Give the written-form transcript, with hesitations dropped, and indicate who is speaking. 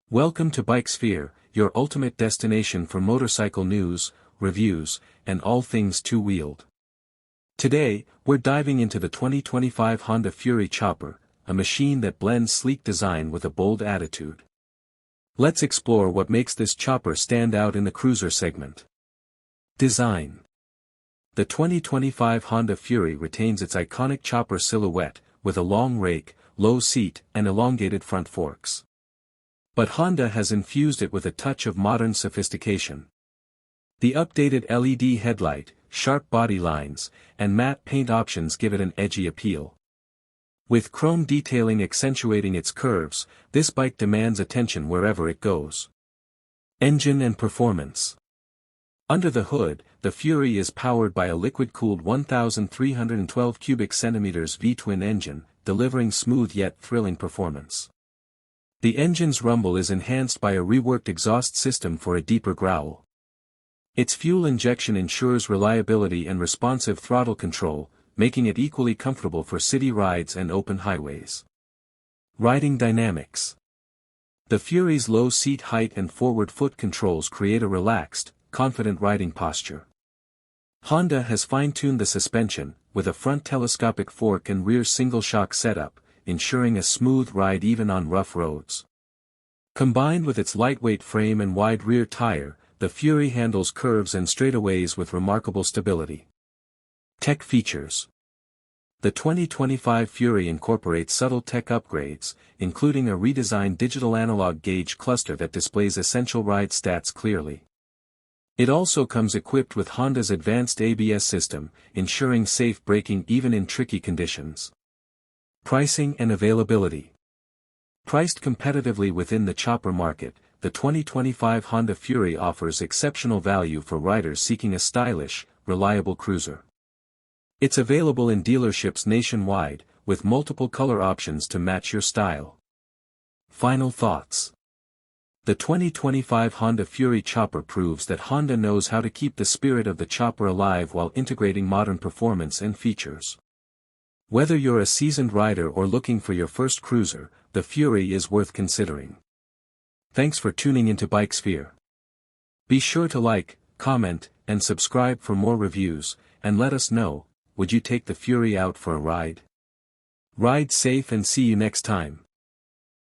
Speaker 1: Welcome to BikeSphere, your ultimate destination for motorcycle news, reviews, and all things two-wheeled. Today, we're diving into the 2025 Honda Furry Chopper, a machine that blends sleek design with a bold attitude. Let's explore what makes this chopper stand out in the cruiser segment. Design. The 2025 Honda Fury retains its iconic chopper silhouette, with a long rake, low seat, and elongated front forks. But Honda has infused it with a touch of modern sophistication. The updated LED headlight, sharp body lines, and matte paint options give it an edgy appeal. With chrome detailing accentuating its curves, this bike demands attention wherever it goes. Engine and performance. Under the hood, the Fury is powered by a liquid-cooled 1,312 cubic centimeters V-twin engine, delivering smooth yet thrilling performance. The engine's rumble is enhanced by a reworked exhaust system for a deeper growl. Its fuel injection ensures reliability and responsive throttle control, making it equally comfortable for city rides and open highways. Riding dynamics. The Fury's low seat height and forward foot controls create a relaxed, confident riding posture. Honda has fine-tuned the suspension, with a front telescopic fork and rear single-shock setup, ensuring a smooth ride even on rough roads. Combined with its lightweight frame and wide rear tire, the Fury handles curves and straightaways with remarkable stability. Tech features. The 2025 Fury incorporates subtle tech upgrades, including a redesigned digital analog gauge cluster that displays essential ride stats clearly. It also comes equipped with Honda's advanced ABS system, ensuring safe braking even in tricky conditions. Pricing and availability. Priced competitively within the chopper market, the 2025 Honda Fury offers exceptional value for riders seeking a stylish, reliable cruiser. It's available in dealerships nationwide, with multiple color options to match your style. Final thoughts. The 2025 Honda Fury Chopper proves that Honda knows how to keep the spirit of the chopper alive while integrating modern performance and features. Whether you're a seasoned rider or looking for your first cruiser, the Fury is worth considering. Thanks for tuning into BikeSphere. Be sure to like, comment, and subscribe for more reviews, and let us know, would you take the Fury out for a ride? Ride safe and see you next time.